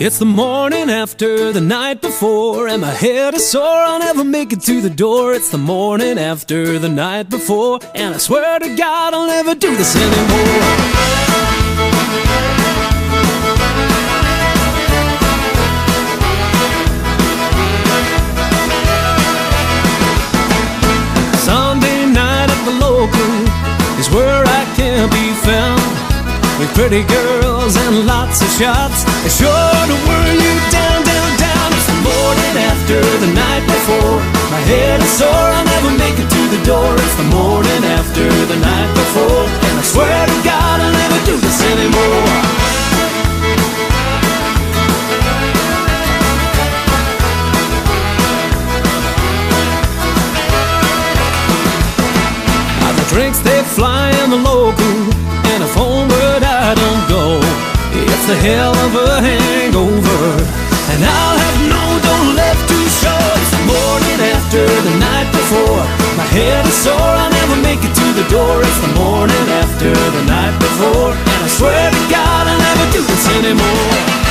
It's the morning after the night before, and my head is sore, I'll never make it to the door. It's the morning after the night before, and I swear to God I'll never do this anymore. Sunday night at the local is where I can be found, with pretty girls and lots of shots. It's sure to wear you down, down, down. It's the morning after the night before. My head is sore, I'll never make it to the door. It's the morning after the night before, and I swear to God I'll never do this anymore. Drinks they fly in the local, and if homeward I don't go, it's the hell of a hangover, and I'll have no dough left to show. It's the morning after the night before. My head is sore, I'll never make it to the door. It's the morning after the night before, and I swear to God I'll never do this anymore.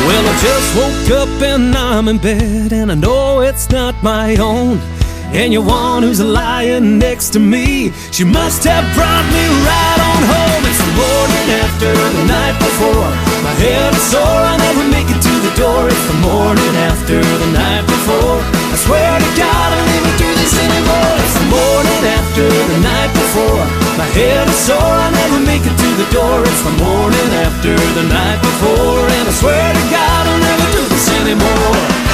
Well, I just woke up and I'm in bed, and I know it's not my own. And your one who's lying next to me, she must have brought me right on home. It's the morning after the night before. My head is sore, I'll never make it to the door. It's the morning after the night before. I swear to God I'll never do this anymore. It's the morning after the night before. My head is sore, I'll never make it to the door. It's the morning after the night before, and I swear to God I'll never do this anymore.